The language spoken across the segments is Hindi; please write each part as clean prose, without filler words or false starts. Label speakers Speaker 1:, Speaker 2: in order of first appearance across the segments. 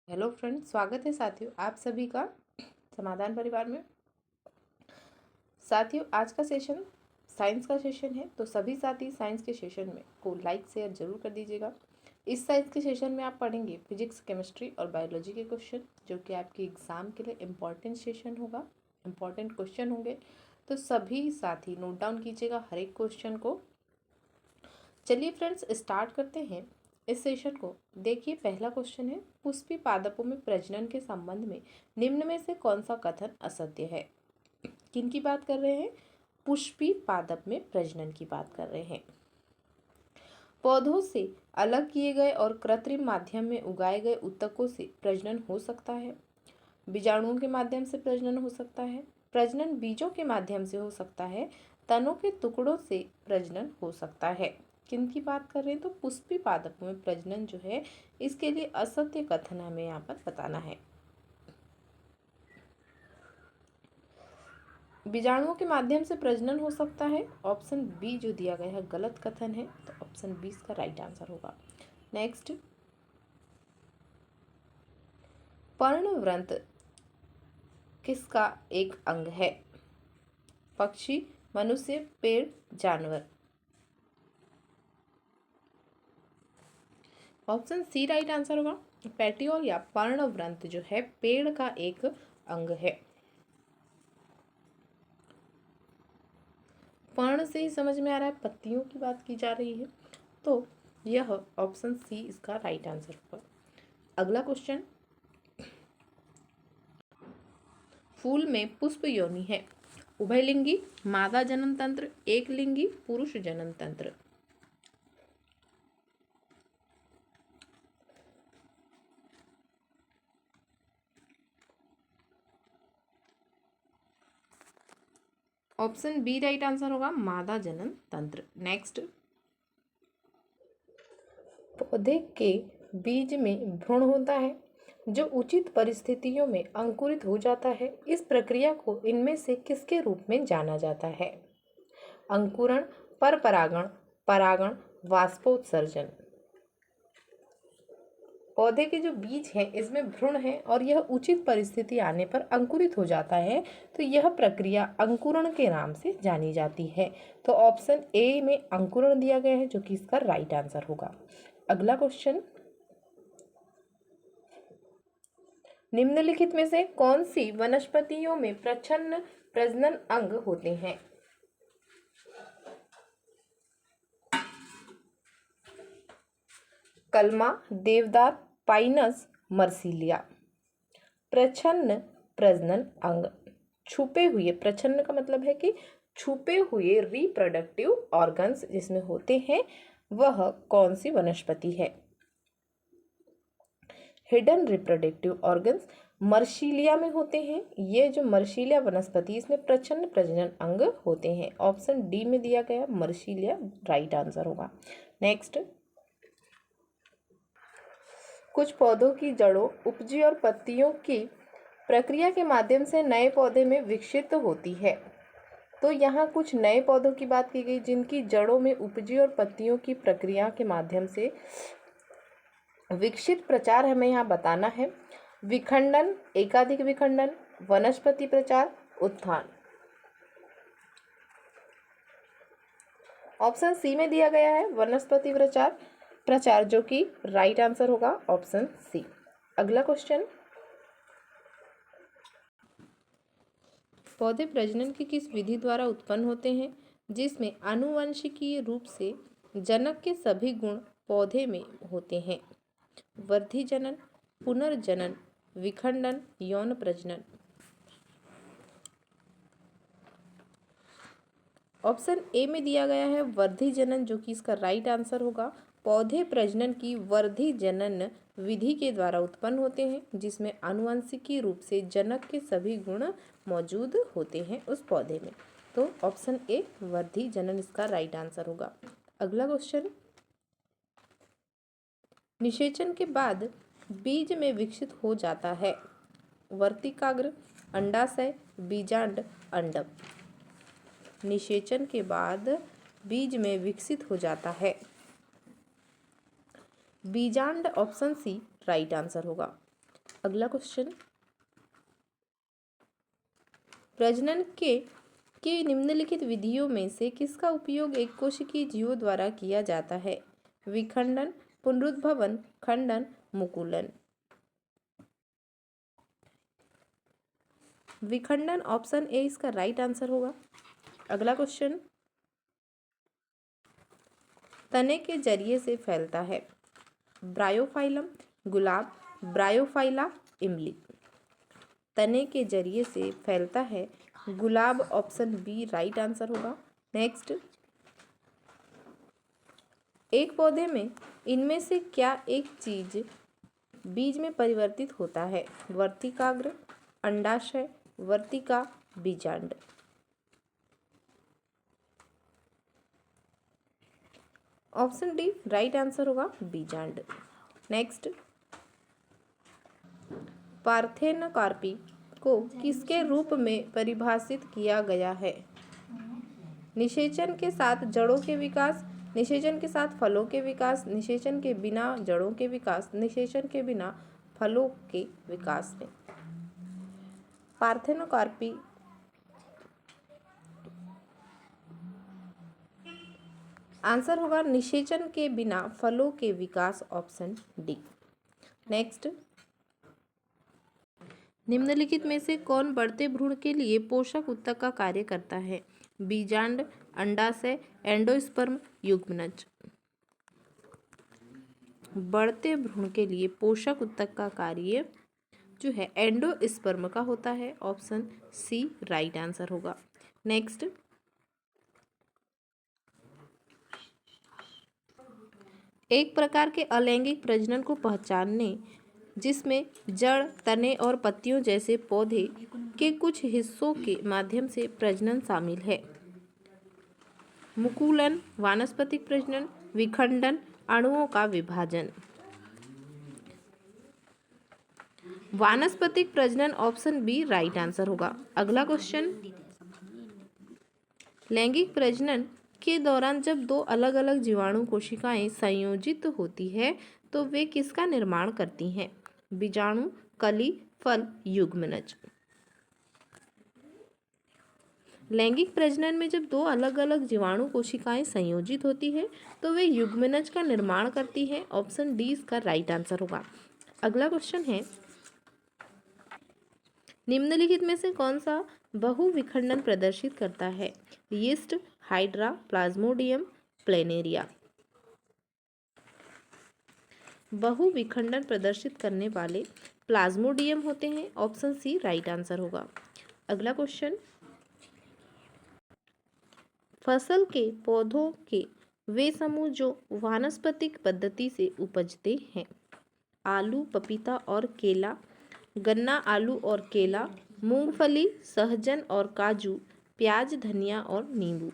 Speaker 1: हेलो फ्रेंड्स, स्वागत है साथियों आप सभी का समाधान परिवार में। साथियों, आज का सेशन साइंस का सेशन है, तो सभी साथी साइंस के सेशन में को लाइक शेयर जरूर कर दीजिएगा। इस साइंस के सेशन में आप पढ़ेंगे फिजिक्स, केमिस्ट्री और बायोलॉजी के क्वेश्चन, जो कि आपके एग्जाम के लिए इम्पॉर्टेंट सेशन होगा, इम्पॉर्टेंट क्वेश्चन होंगे। तो सभी साथी नोट डाउन कीजिएगा हर एक क्वेश्चन को। चलिए फ्रेंड्स, स्टार्ट करते हैं इस सेशन को। देखिए, पहला क्वेश्चन है, पुष्पी पादपों में प्रजनन के संबंध में निम्न में से कौन सा कथन असत्य है। किन की बात कर रहे हैं? पुष्पी पादप में प्रजनन की बात कर रहे हैं। पौधों से अलग किए गए और कृत्रिम माध्यम में उगाए गए उत्तकों से प्रजनन हो सकता है। बीजाणुओं के माध्यम से प्रजनन हो सकता है। प्रजनन बीजों के माध्यम से हो सकता है। तनों के टुकड़ों से प्रजनन हो सकता है। किन की बात कर रहे हैं? तो पुष्पी पादपों में प्रजनन जो है, इसके लिए असत्य कथन हमें यहाँ पर बताना है। बीजाणुओं के माध्यम से प्रजनन हो सकता है, ऑप्शन बी जो दिया गया है गलत कथन है, तो ऑप्शन बी इसका राइट आंसर होगा। नेक्स्ट, पर्णवृंत किसका एक अंग है? पक्षी, मनुष्य, पेड़, जानवर। ऑप्शन सी राइट आंसर होगा। पेटियोल या पर्णवृंत जो है पेड़ का एक अंग है। पर्ण से ही समझ में आ रहा है पत्तियों की बात की जा रही है, तो यह ऑप्शन सी इसका राइट आंसर होगा। अगला क्वेश्चन, फूल में पुष्प योनि है, उभयलिंगी, मादा जनन तंत्र, एक लिंगी, पुरुष जनन तंत्र। ऑप्शन बी राइट आंसर होगा, मादा जनन तंत्र। नेक्स्ट, पौधे के बीज में भ्रूण होता है जो उचित परिस्थितियों में अंकुरित हो जाता है। इस प्रक्रिया को इनमें से किसके रूप में जाना जाता है? अंकुरण, परपरागण, परागण, वाष्पोत्सर्जन। पौधे के जो बीज है इसमें भ्रूण है और यह उचित परिस्थिति आने पर अंकुरित हो जाता है, तो यह प्रक्रिया अंकुरण के नाम से जानी जाती है। तो ऑप्शन ए में अंकुरण दिया गया है, जो कि इसका राइट आंसर होगा। अगला क्वेश्चन, निम्नलिखित में से कौन सी वनस्पतियों में प्रच्छन्न प्रजनन अंग होते हैं? कलमा, देवदार, पाइनस, मर्सिलिया। प्रच्छन्न प्रजनन अंग, छुपे हुए, प्रच्छन्न का मतलब है कि छुपे हुए रिप्रोडक्टिव ऑर्गन्स जिसमें होते हैं, वह कौन सी वनस्पति है? हिडन रिप्रोडक्टिव ऑर्गन्स मर्सिलिया में होते हैं। ये जो मर्सिलिया वनस्पति, इसमें प्रच्छन्न प्रजनन अंग होते हैं। ऑप्शन डी में दिया गया मर्सिलिया राइट आंसर होगा। नेक्स्ट, कुछ पौधों की जड़ों, उपजी और पत्तियों की प्रक्रिया के माध्यम से नए पौधे में विकसित होती है। तो यहाँ कुछ नए पौधों की बात की गई जिनकी जड़ों में उपजी और पत्तियों की प्रक्रिया के माध्यम से विकसित प्रचार हमें यहाँ बताना है। विखंडन, एकाधिक विखंडन, वनस्पति प्रचार, उत्थान। ऑप्शन सी में दिया गया है वनस्पति प्रचार, जो कि राइट आंसर होगा, ऑप्शन सी। अगला क्वेश्चन, पौधे प्रजनन की किस विधि द्वारा उत्पन्न होते हैं जिसमें आनुवंशिकीय रूप से जनक के सभी गुण पौधे में होते हैं? वृद्धि जनन, पुनर्जनन, विखंडन, यौन प्रजनन। ऑप्शन ए में दिया गया है वर्धी जनन, जो कि इसका राइट आंसर होगा। पौधे प्रजनन की वर्धी जनन विधि के द्वारा उत्पन्न होते हैं जिसमें आनुवंशिकी रूप से जनक के सभी गुण मौजूद होते हैं उस पौधे में। तो ऑप्शन ए वर्धी जनन इसका राइट आंसर होगा। अगला क्वेश्चन, निषेचन के बाद बीज में विकसित हो जाता है वर्तिकाग्र, अंडाशय, बीजांड, अंडक। निषेचन के बाद बीज में विकसित हो जाता है बीजांड, ऑप्शन सी राइट आंसर होगा। अगला क्वेश्चन, प्रजनन के निम्नलिखित विधियों में से किसका उपयोग एक कोशिकीय जीवों द्वारा किया जाता है? विखंडन, पुनरुद्भवन, खंडन, मुकुलन। विखंडन ऑप्शन ए इसका राइट आंसर होगा। अगला क्वेश्चन, तने के जरिए से फैलता है? ब्रायोफाइलम, गुलाब, ब्रायोफाइला, इमली। तने के जरिए से फैलता है गुलाब, ऑप्शन बी राइट आंसर होगा। नेक्स्ट, एक पौधे में इनमें से क्या एक चीज बीज में परिवर्तित होता है? वर्तिकाग्र, अंडाशय, वर्तिका, बीजांड। ऑप्शन डी राइट आंसर होगा, बीजांड। नेक्स्ट, पार्थेनोकार्पी को किसके रूप में परिभाषित किया गया है? निषेचन के साथ जड़ों के विकास, निषेचन के साथ फलों के विकास, निषेचन के बिना जड़ों के विकास, निषेचन के बिना फलों के विकास में। पार्थेनोकार्पी आंसर होगा निषेचन के बिना फलों के विकास, ऑप्शन डी। नेक्स्ट, निम्नलिखित में से कौन बढ़ते भ्रूण के लिए पोषक उत्तक का कार्य करता है? बीजांड, अंडाशय, एंडोस्पर्म, युग्मनज। बढ़ते भ्रूण के लिए पोषक उत्तक का कार्य जो है एंडोस्पर्म का होता है, ऑप्शन सी राइट आंसर होगा। नेक्स्ट, एक प्रकार के अलैंगिक प्रजनन को पहचानने जिसमें जड़, तने और पत्तियों जैसे पौधे के कुछ हिस्सों के माध्यम से प्रजनन शामिल है? मुकुलन, वानस्पतिक प्रजनन, विखंडन, अणुओं का विभाजन। वानस्पतिक प्रजनन, ऑप्शन बी राइट आंसर होगा। अगला क्वेश्चन, लैंगिक प्रजनन के दौरान जब दो अलग अलग जीवाणु कोशिकाएं संयोजित होती है तो वे किसका निर्माण करती हैं? बीजाणु, कली, फल, युग्मनज। लैंगिक प्रजनन में जब दो अलग अलग जीवाणु कोशिकाएं संयोजित होती है तो वे युग्मनज का निर्माण करती हैं, ऑप्शन डी इसका राइट आंसर होगा। अगला क्वेश्चन है, निम्नलिखित में से कौन सा बहुविखंडन प्रदर्शित करता है? Yeast, Hydra, Plasmodium, Planaria. बहुविखंडन प्रदर्शित करने वाले प्लाज्मोडियम होते हैं, ऑप्शन सी राइट आंसर होगा। अगला क्वेश्चन, फसल के पौधों के वे समूह जो वानस्पतिक पद्धति से उपजते हैं? आलू, पपीता और केला, गन्ना, आलू और केला, मूंगफली, सहजन और काजू, प्याज, धनिया और नींबू।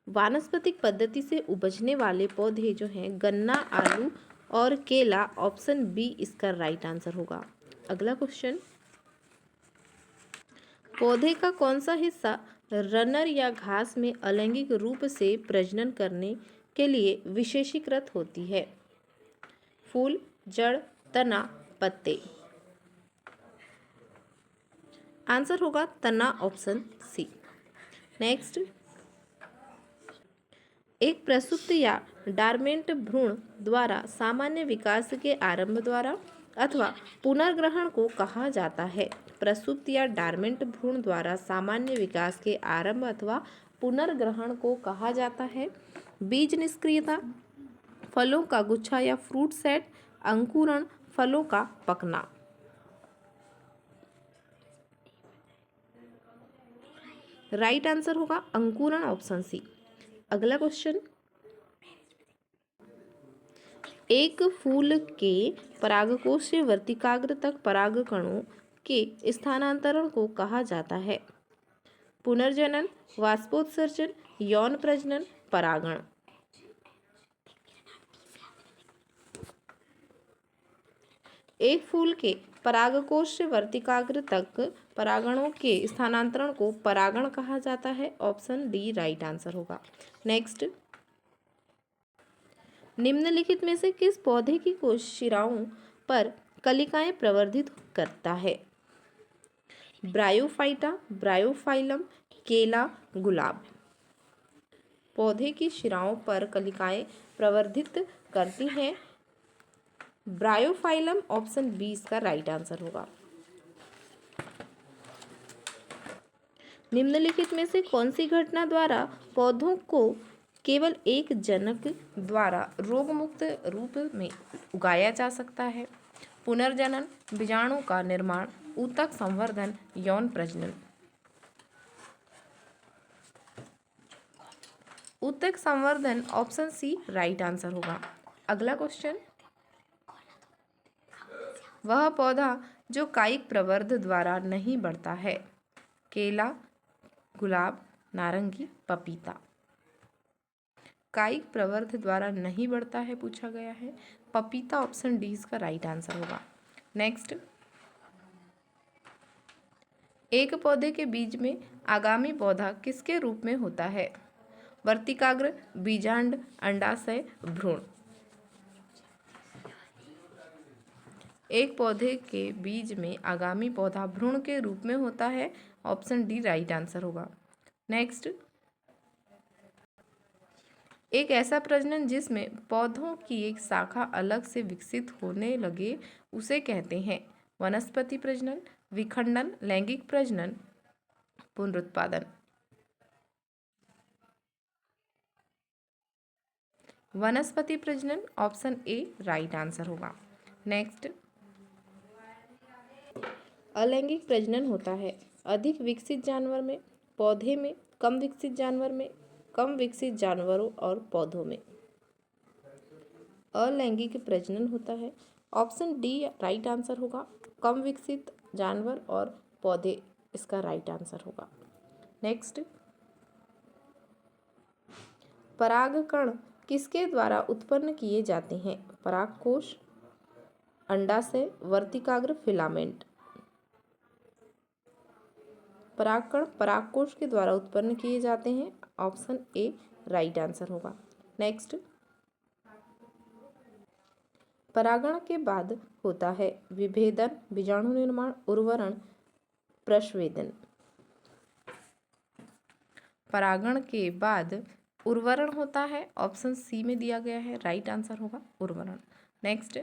Speaker 1: वानस्पतिक पद्धति से उपजने वाले पौधे जो हैं गन्ना, आलू और केला, ऑप्शन बी इसका राइट आंसर होगा। अगला क्वेश्चन, पौधे का कौन सा हिस्सा रनर या घास में अलैंगिक रूप से प्रजनन करने के लिए विशेषीकृत होती है? फूल, जड़, तना, पत्ते। आंसर होगा तना, ऑप्शन सी। नेक्स्ट, एक प्रसुप्त या डॉर्मेंट भ्रूण द्वारा सामान्य विकास के आरंभ द्वारा अथवा पुनर्ग्रहण को कहा जाता है? प्रसुप्त या डॉर्मेंट भ्रूण द्वारा सामान्य विकास के आरंभ अथवा पुनर्ग्रहण को कहा जाता है? बीज निष्क्रियता, फलों का गुच्छा या फ्रूट सेट, अंकुरण, फलों का पकना। राइट आंसर होगा अंकुरण, ऑप्शन सी। अगला क्वेश्चन, एक फूल के परागकोश से वर्तिकाग्र तक परागकणों के स्थानांतरण को कहा जाता है? पुनर्जनन, वाष्पोत्सर्जन, यौन प्रजनन, परागण। एक फूल के परागकोश से वर्तिकाग्र तक परागणों के स्थानांतरण को परागण कहा जाता है, ऑप्शन डी राइट आंसर होगा। नेक्स्ट, निम्नलिखित में से किस पौधे की कोशिकाओं पर कलिकाएं प्रवर्धित करता है? ब्रायोफाइटा, ब्रायोफाइलम, केला, गुलाब। पौधे की शिराओं पर कलिकाएं प्रवर्धित करती हैं ब्रायोफाइलम। ऑप्शन बी इसका राइट आंसर होगा। निम्नलिखित में से कौन सी घटना द्वारा पौधों को केवल एक जनक द्वारा रोगमुक्त रूप में उगाया जा सकता है? पुनर्जनन, बीजाणु का निर्माण, ऊतक संवर्धन, यौन प्रजनन। ऊतक संवर्धन, ऑप्शन सी राइट आंसर होगा। अगला क्वेश्चन, वह पौधा जो कायिक प्रवर्ध द्वारा नहीं बढ़ता है? केला, गुलाब, नारंगी, पपीता। कायिक प्रवर्ध द्वारा नहीं बढ़ता है पूछा गया है, पपीता। ऑप्शन डी इसका राइट आंसर होगा। नेक्स्ट, एक पौधे के बीज में आगामी पौधा किसके रूप में होता है? वर्तिकाग्र, बीजांड, अंडाशय, भ्रूण। एक पौधे के बीज में आगामी पौधा भ्रूण के रूप में होता है। ऑप्शन डी राइट आंसर होगा। नेक्स्ट, एक ऐसा प्रजनन जिसमें पौधों की एक शाखा अलग से विकसित होने लगे उसे कहते हैं? वनस्पति प्रजनन, विखंडन, लैंगिक प्रजनन, पुनरुत्पादन। वनस्पति प्रजनन, ऑप्शन ए राइट आंसर होगा। नेक्स्ट, अलैंगिक प्रजनन होता है अधिक विकसित जानवर में, पौधे में, कम विकसित जानवर में, कम विकसित जानवरों और पौधों में। अलैंगिक प्रजनन होता है, ऑप्शन डी राइट आंसर होगा। कम विकसित जानवर और पौधे इसका राइट आंसर होगा। नेक्स्ट, परागकण किसके द्वारा उत्पन्न किए जाते हैं? परागकोश, अंडाशय, वर्तिकाग्र, फिलामेंट। परागकण परागकोश के द्वारा उत्पन्न किए जाते हैं। ऑप्शन ए राइट आंसर होगा। नेक्स्ट, परागण के बाद होता है विभेदन, बीजाणु निर्माण, उर्वरण, प्रस्वेदन। परागण के बाद उर्वरण होता है। ऑप्शन सी में दिया गया है, राइट आंसर होगा उर्वरण। नेक्स्ट,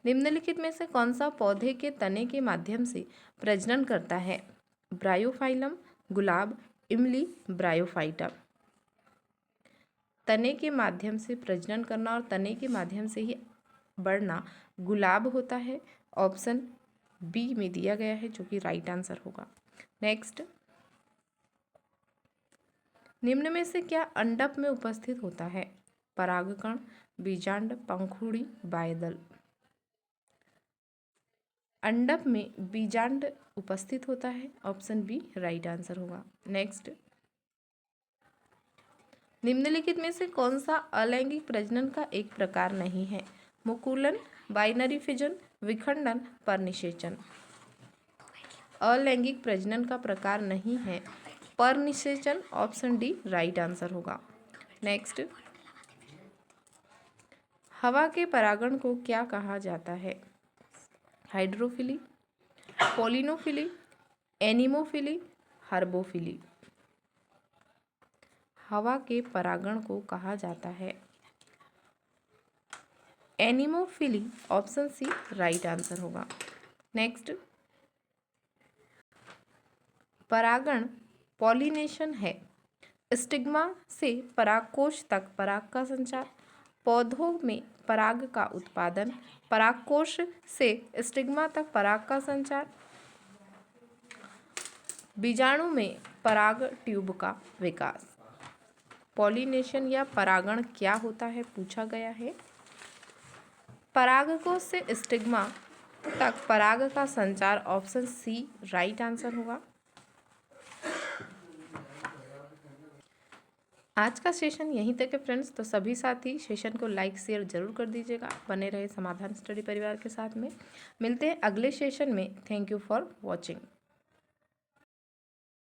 Speaker 1: निम्नलिखित में से कौन सा पौधे के तने के माध्यम से प्रजनन करता है? ब्रायोफाइलम, गुलाब, इमली, ब्रायोफाइटा। तने के माध्यम से प्रजनन करना और तने के माध्यम से ही बढ़ना गुलाब होता है। ऑप्शन बी में दिया गया है जो कि राइट आंसर होगा। नेक्स्ट, निम्न में से क्या अंडप में उपस्थित होता है? परागकण, बीजांड, पंखुड़ी, बायदल। अंडप में बीजांड उपस्थित होता है। ऑप्शन बी राइट आंसर होगा। नेक्स्ट, निम्नलिखित में से कौन सा अलैंगिक प्रजनन का एक प्रकार नहीं है? मुकुलन, बाइनरी फिजन, विखंडन, परनिषेचन। अलैंगिक प्रजनन का प्रकार नहीं है परनिषेचन। ऑप्शन डी राइट आंसर होगा। नेक्स्ट, हवा के परागण को क्या कहा जाता है? Hydrophily, pollinophily, anemophily, herbophily. हवा के परागण को कहा जाता है anemophily. Option C right answer होगा। नेक्स्ट, परागण पॉलिनेशन है। स्टिग्मा से परागकोश तक पराग का संचार, पौधों में पराग का उत्पादन, परागकोश से स्टिग्मा तक पराग का संचार, बीजाणु में पराग ट्यूब का विकास। पॉलिनेशन या परागण क्या होता है पूछा गया है? परागकोश से स्टिग्मा तक पराग का संचार। ऑप्शन सी राइट आंसर होगा। आज का सेशन यहीं तक है फ्रेंड्स। तो सभी साथी सेशन को लाइक शेयर जरूर कर दीजिएगा। बने रहे समाधान स्टडी परिवार के साथ में। मिलते हैं अगले सेशन में। Thank you for watching.